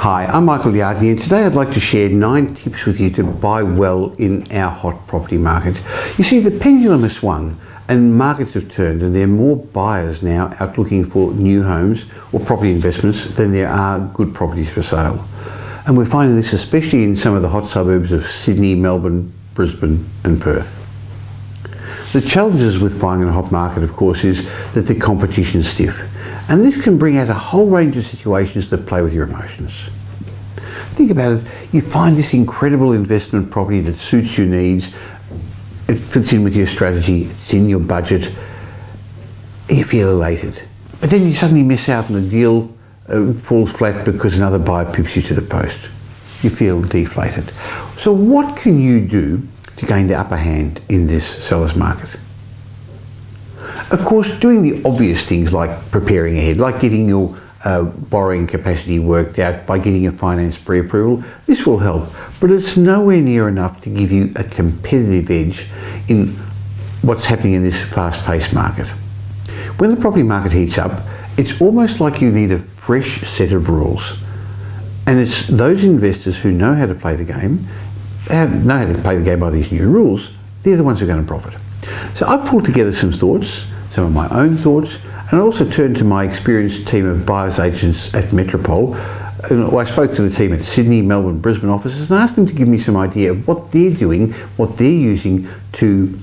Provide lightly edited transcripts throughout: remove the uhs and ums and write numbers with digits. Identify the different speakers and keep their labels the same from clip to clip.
Speaker 1: Hi, I'm Michael Yardney, and today I'd like to share 9 tips with you to buy well in our hot property market. You see, the pendulum has swung and markets have turned, and there are more buyers now out looking for new homes or property investments than there are good properties for sale. And we're finding this especially in some of the hot suburbs of Sydney, Melbourne, Brisbane and Perth. The challenges with buying in a hot market, of course, is that the competition's stiff. And this can bring out a whole range of situations that play with your emotions. Think about it, you find this incredible investment property that suits your needs, it fits in with your strategy, it's in your budget, and you feel elated. But then you suddenly miss out and the deal falls flat because another buyer pips you to the post. You feel deflated. So what can you do to gain the upper hand in this seller's market? Of course, doing the obvious things like preparing ahead, like getting your borrowing capacity worked out by getting a finance pre-approval, this will help, but it's nowhere near enough to give you a competitive edge in what's happening in this fast-paced market. When the property market heats up, it's almost like you need a fresh set of rules. And it's those investors who know how to play the game, know how to play the game by these new rules, they're the ones who are going to profit. So I pulled together some thoughts, some of my own thoughts, and I also turned to my experienced team of buyers agents at Metropole. And I spoke to the team at Sydney, Melbourne, Brisbane offices and asked them to give me some idea of what they're doing, what they're using to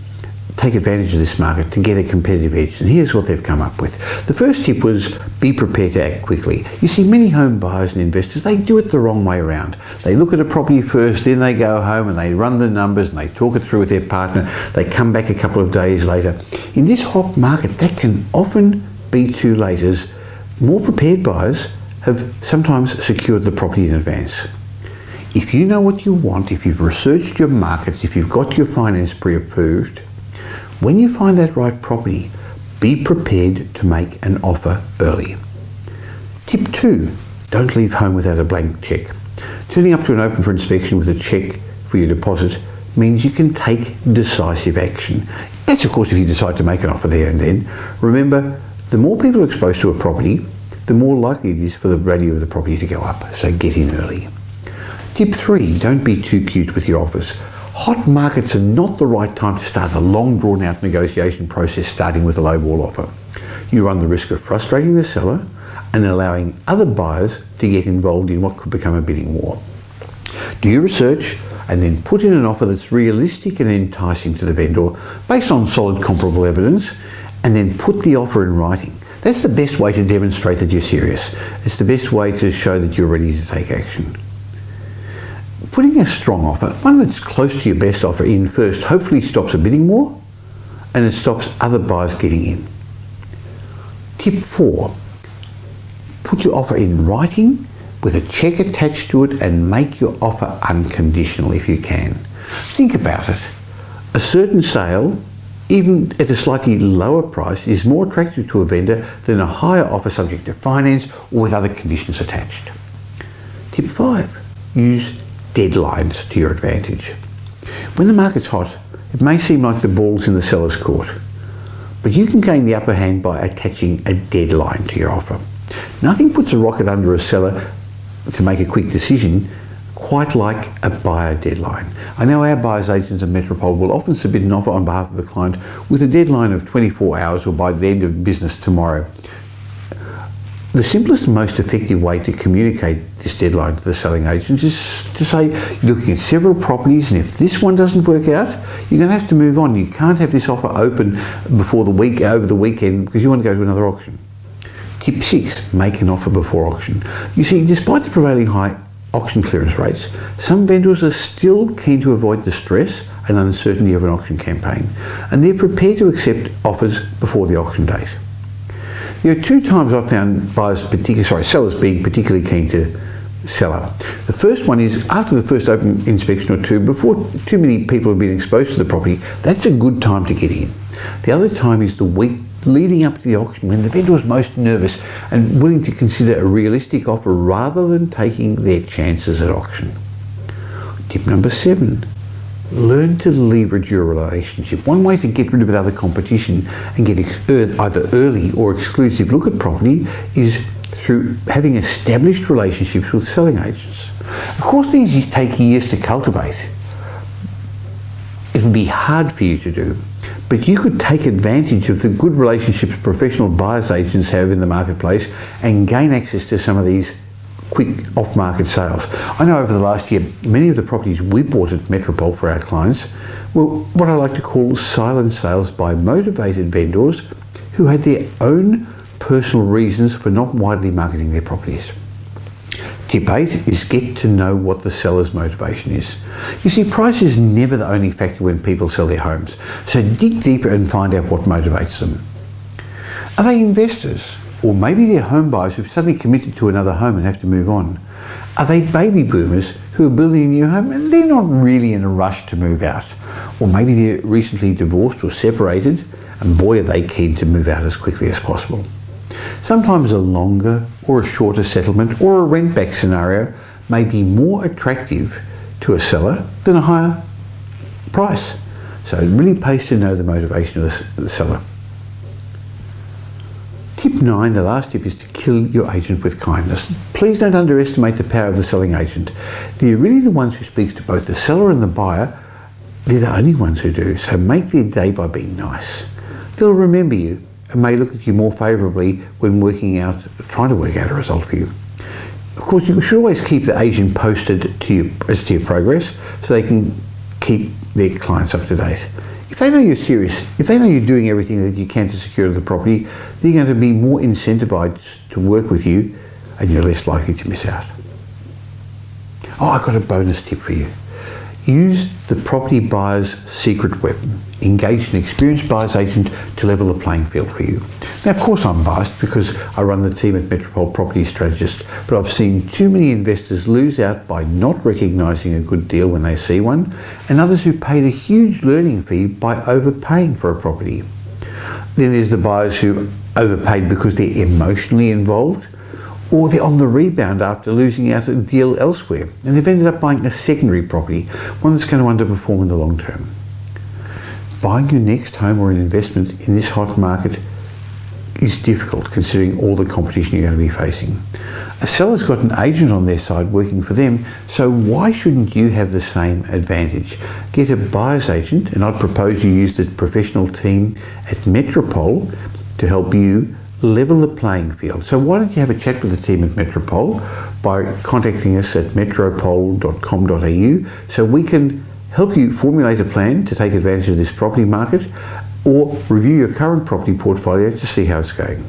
Speaker 1: take advantage of this market to get a competitive edge. And here's what they've come up with. The first tip was be prepared to act quickly. You see, many home buyers and investors, they do it the wrong way around. They look at a property first, then they go home and they run the numbers and they talk it through with their partner. They come back a couple of days later. In this hot market, that can often be too late, as more prepared buyers have sometimes secured the property in advance. If you know what you want, if you've researched your markets, if you've got your finance pre-approved, when you find that right property, be prepared to make an offer early. Tip 2, don't leave home without a blank cheque. Turning up to an open for inspection with a cheque for your deposit means you can take decisive action. That's of course if you decide to make an offer there and then. Remember, the more people are exposed to a property, the more likely it is for the value of the property to go up, so get in early. Tip 3, don't be too cute with your offers. Hot markets are not the right time to start a long drawn out negotiation process starting with a lowball offer. You run the risk of frustrating the seller and allowing other buyers to get involved in what could become a bidding war. Do your research and then put in an offer that's realistic and enticing to the vendor based on solid comparable evidence, and then put the offer in writing. That's the best way to demonstrate that you're serious. It's the best way to show that you're ready to take action. Putting a strong offer, one that's close to your best offer in first, hopefully stops a bidding war and it stops other buyers getting in. Tip 4, put your offer in writing with a cheque attached to it and make your offer unconditional if you can. Think about it. A certain sale, even at a slightly lower price, is more attractive to a vendor than a higher offer subject to finance or with other conditions attached. Tip 5, use deadlines to your advantage. When the market's hot, it may seem like the ball's in the seller's court, but you can gain the upper hand by attaching a deadline to your offer. Nothing puts a rocket under a seller to make a quick decision quite like a buyer deadline. I know our buyers agents at Metropole will often submit an offer on behalf of a client with a deadline of 24 hours or by the end of business tomorrow. The simplest and most effective way to communicate this deadline to the selling agent is to say, you're looking at several properties and if this one doesn't work out, you're going to have to move on. You can't have this offer open over the weekend because you want to go to another auction. Tip 6, make an offer before auction. You see, despite the prevailing high auction clearance rates, some vendors are still keen to avoid the stress and uncertainty of an auction campaign, and they're prepared to accept offers before the auction date. There are 2 times I've found sellers being particularly keen to sell up. The first one is after the first open inspection or two, before too many people have been exposed to the property. That's a good time to get in. The other time is the week leading up to the auction when the vendor is most nervous and willing to consider a realistic offer rather than taking their chances at auction. Tip number 7, learn to leverage your relationship. One way to get rid of other competition and get either early or exclusive look at property is through having established relationships with selling agents. Of course, these take years to cultivate. It would be hard for you to do, but you could take advantage of the good relationships professional buyers agents have in the marketplace and gain access to some of these quick off-market sales. I know over the last year, many of the properties we bought at Metropole for our clients were what I like to call silent sales by motivated vendors who had their own personal reasons for not widely marketing their properties. Tip 8 is get to know what the seller's motivation is. You see, price is never the only factor when people sell their homes, so dig deeper and find out what motivates them. Are they investors? Or maybe they're home buyers who've suddenly committed to another home and have to move on? Are they baby boomers who are building a new home and they're not really in a rush to move out? Or maybe they're recently divorced or separated and boy are they keen to move out as quickly as possible. Sometimes a longer or a shorter settlement or a rent back scenario may be more attractive to a seller than a higher price. So it really pays to know the motivation of the seller. Tip 9, the last tip, is to kill your agent with kindness. Please don't underestimate the power of the selling agent. They're really the ones who speak to both the seller and the buyer. They're the only ones who do, so make their day by being nice. They'll remember you and may look at you more favourably when trying to work out a result for you. Of course, you should always keep the agent posted as to your progress so they can keep their clients up to date. If they know you're serious, if they know you're doing everything that you can to secure the property, they're going to be more incentivized to work with you and you're less likely to miss out. Oh, I've got a bonus tip for you. Use the property buyer's secret weapon. Engage an experienced buyer's agent to level the playing field for you. Now, of course, I'm biased because I run the team at Metropole Property Strategist, but I've seen too many investors lose out by not recognising a good deal when they see one, and others who paid a huge learning fee by overpaying for a property. Then there's the buyers who overpaid because they're emotionally involved, or they're on the rebound after losing out a deal elsewhere, and they've ended up buying a secondary property, one that's going to underperform in the long term. Buying your next home or an investment in this hot market is difficult considering all the competition you're going to be facing. A seller's got an agent on their side working for them, so why shouldn't you have the same advantage? Get a buyer's agent, and I'd propose you use the professional team at Metropole to help you level the playing field. So why don't you have a chat with the team at Metropole by contacting us at metropole.com.au so we can help you formulate a plan to take advantage of this property market or review your current property portfolio to see how it's going.